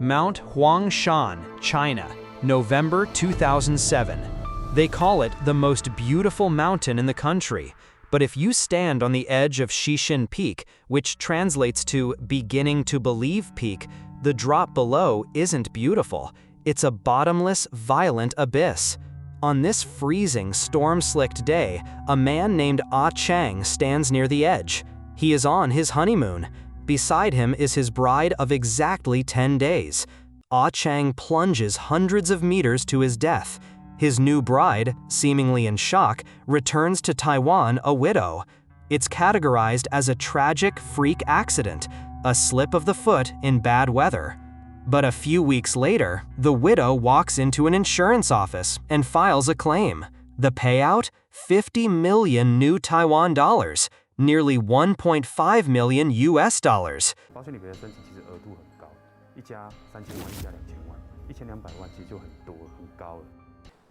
Mount Huangshan, China, November 2007. They call it the most beautiful mountain in the country, but if you stand on the edge of Xixin Peak, which translates to beginning to believe peak, the drop below isn't beautiful. It's a bottomless, violent abyss. On this freezing, storm-slicked day, a man named Chang stands near the edge. He is on his honeymoon. Beside him is his bride of exactly 10 days. Chang plunges hundreds of meters to his death. His new bride, seemingly in shock, returns to Taiwan a widow. It's categorized as a tragic freak accident, a slip of the foot in bad weather. But a few weeks later, the widow walks into an insurance office and files a claim. The payout? 50 million new Taiwan dollars, nearly 1.5 million US dollars.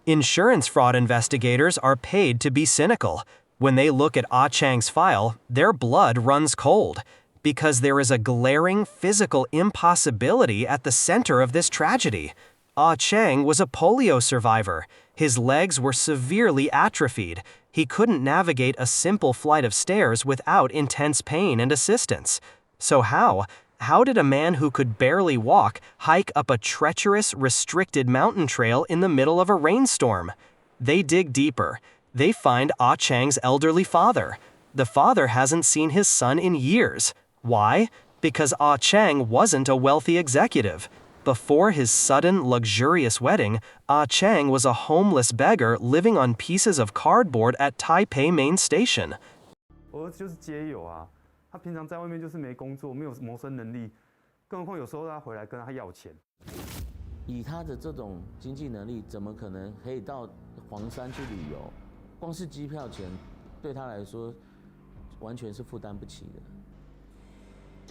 Insurance fraud investigators are paid to be cynical. When they look at Chang's file, their blood runs cold, because there is a glaring physical impossibility at the center of this tragedy. Chang was a polio survivor. His legs were severely atrophied. He couldn't navigate a simple flight of stairs without intense pain and assistance. So how did a man who could barely walk hike up a treacherous, restricted mountain trail in the middle of a rainstorm? They dig deeper. They find Chang's elderly father. The father hasn't seen his son in years. Why? Because Chang wasn't a wealthy executive. Before his sudden, luxurious wedding, Chang was a homeless beggar living on pieces of cardboard at Taipei main station. 我儿子就是街友啊，他平常在外面就是没工作，没有谋生能力，更何况有时候他回来跟他要钱。以他的这种经济能力，怎么可能可以到黄山去旅游？光是机票钱，对他来说，完全是负担不起的。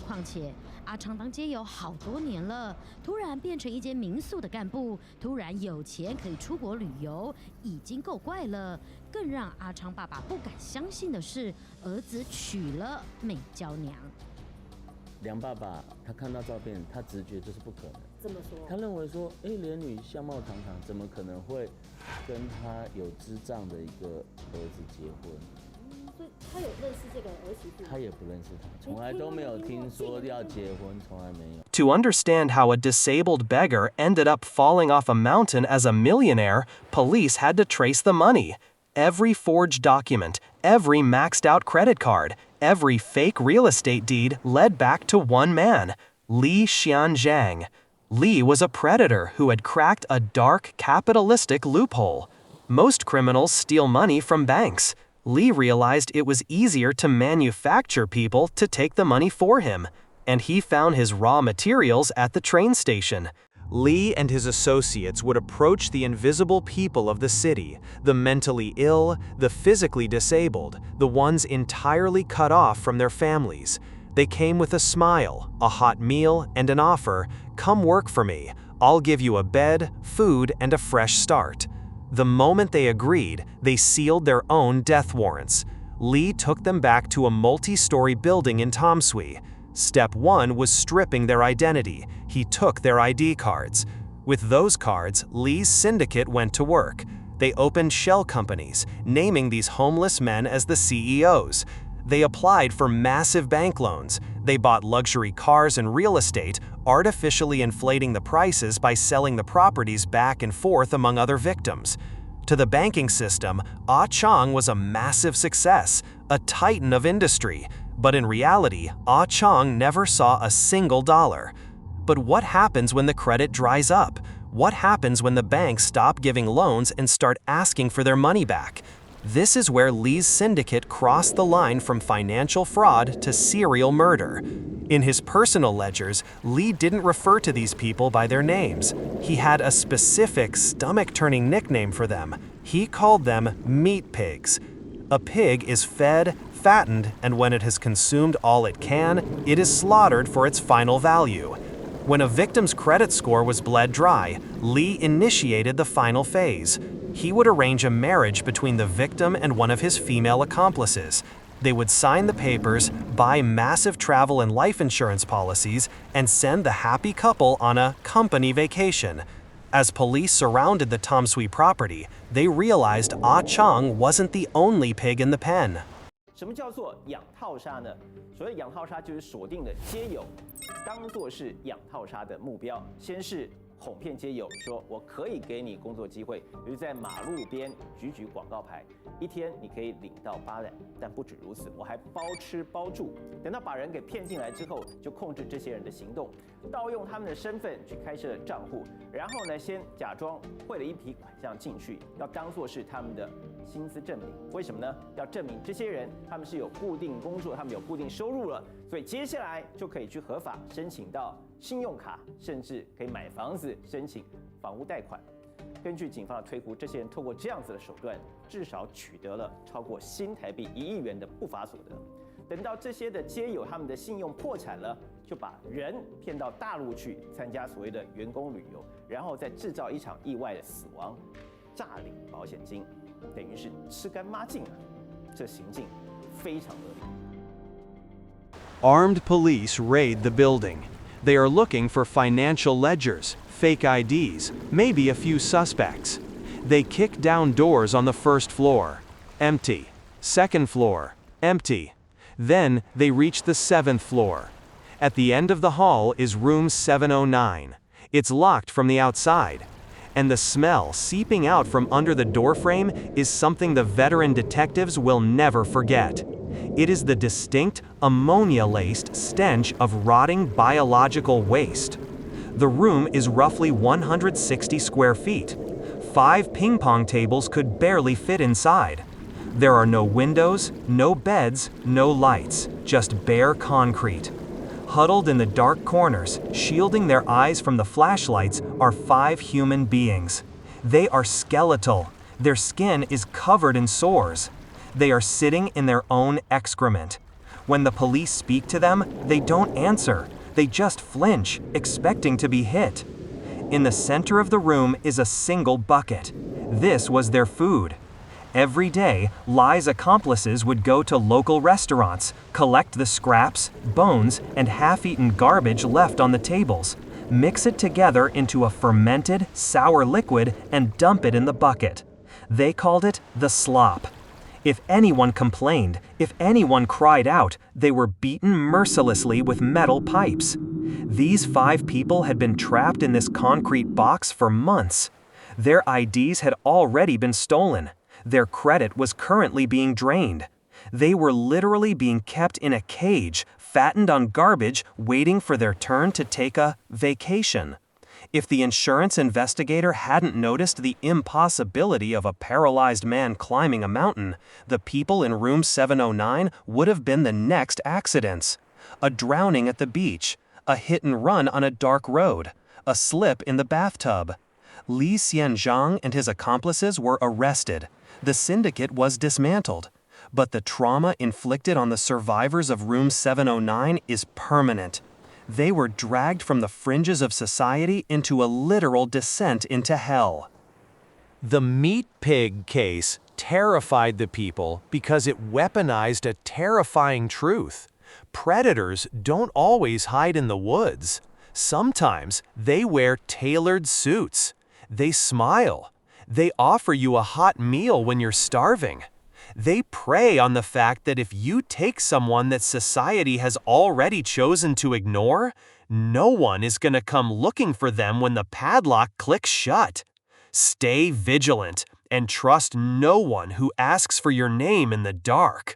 况且阿昌当街友好多年了，突然变成一间民宿的干部，突然有钱可以出国旅游，已经够怪了。更让阿昌爸爸不敢相信的是，儿子娶了美娇娘。梁爸爸他看到照片，他直觉这是不可能。怎么说？他认为说，连女相貌堂堂，怎么可能会跟他有智障的一个儿子结婚？ 所以他有认识这个儿媳妇？他也不认识他，从来都没有听说要结婚，从来没有。To understand how a disabled beggar ended up falling off a mountain as a millionaire, police had to trace the money. Every forged document, every maxed out credit card, every fake real estate deed led back to one man, Li Xian-zhang. Li was a predator who had cracked a dark, capitalistic loophole. Most criminals steal money from banks. Li realized it was easier to manufacture people to take the money for him, and he found his raw materials at the train station. Li and his associates would approach the invisible people of the city, the mentally ill, the physically disabled, the ones entirely cut off from their families. They came with a smile, a hot meal, and an offer, "Come work for me. I'll give you a bed, food, and a fresh start." The moment they agreed, they sealed their own death warrants. Li took them back to a multi-story building in Tamsui. Step 1 was stripping their identity. He took their ID cards. With those cards, Li's syndicate went to work. They opened shell companies, naming these homeless men as the CEOs. They applied for massive bank loans. They bought luxury cars and real estate, artificially inflating the prices by selling the properties back and forth among other victims. To the banking system, Chang was a massive success, a titan of industry. But in reality, Chang never saw a single dollar. But what happens when the credit dries up? What happens when the banks stop giving loans and start asking for their money back? This is where Li's syndicate crossed the line from financial fraud to serial murder. In his personal ledgers, Li didn't refer to these people by their names. He had a specific, stomach-turning nickname for them. He called them meat pigs. A pig is fed, fattened, and when it has consumed all it can, it is slaughtered for its final value. When a victim's credit score was bled dry, Li initiated the final phase. He would arrange a marriage between the victim and one of his female accomplices. They would sign the papers, buy massive travel and life insurance policies, and send the happy couple on a company vacation. As police surrounded the Tamsui property, they realized Chang wasn't the only pig in the pen. 什么叫做养套杀呢？所谓养套杀就是锁定的街友，当作是养套杀的目标。先是哄骗街友说，我可以给你工作机会，比如在马路边举广告牌，一天你可以领到800，但不止如此，我还包吃包住。等到把人给骗进来之后，就控制这些人的行动，盗用他们的身份去开设账户，然后呢，先假装汇了一笔款项进去，要当作是他们的薪资证明。为什么呢？要证明这些人他们是有固定工作，他们有固定收入了，所以接下来就可以去合法申请到信用卡，甚至可以买房子、申请房屋贷款。根据警方的推估，这些人透过这样子的手段，至少取得了超过新台币1亿元的不法所得。等到这些的街友他们的信用破产了，就把人骗到大陆去参加所谓的员工旅游，然后再制造一场意外的死亡，诈领保险金，等于是吃干抹净啊！这行径非常恶劣。Armed police raid the building. They are looking for financial ledgers, fake IDs, maybe a few suspects. They kick down doors on the first floor. Empty. Second floor. Empty. Then they reach the 7th floor. At the end of the hall is room 709. It's locked from the outside. And the smell seeping out from under the doorframe is something the veteran detectives will never forget. It is the distinct, ammonia-laced stench of rotting biological waste. The room is roughly 160 square feet. 5 ping pong tables could barely fit inside. There are no windows, no beds, no lights, just bare concrete. Huddled in the dark corners, shielding their eyes from the flashlights, are 5 human beings. They are skeletal. Their skin is covered in sores. They are sitting in their own excrement. When the police speak to them, they don't answer. They just flinch, expecting to be hit. In the center of the room is a single bucket. This was their food. Every day, Li's accomplices would go to local restaurants, collect the scraps, bones, and half-eaten garbage left on the tables, mix it together into a fermented, sour liquid, and dump it in the bucket. They called it the slop. If anyone complained, if anyone cried out, they were beaten mercilessly with metal pipes. These 5 people had been trapped in this concrete box for months. Their IDs had already been stolen. Their credit was currently being drained. They were literally being kept in a cage, fattened on garbage, waiting for their turn to take a vacation. If the insurance investigator hadn't noticed the impossibility of a paralyzed man climbing a mountain, the people in room 709 would have been the next accidents. A drowning at the beach, a hit and run on a dark road, a slip in the bathtub. Li Xian-zhang and his accomplices were arrested. The syndicate was dismantled. But the trauma inflicted on the survivors of room 709 is permanent. They were dragged from the fringes of society into a literal descent into hell. The meat pig case terrified the people because it weaponized a terrifying truth. Predators don't always hide in the woods. Sometimes they wear tailored suits. They smile. They offer you a hot meal when you're starving. They prey on the fact that if you take someone that society has already chosen to ignore, no one is going to come looking for them when the padlock clicks shut. Stay vigilant and trust no one who asks for your name in the dark.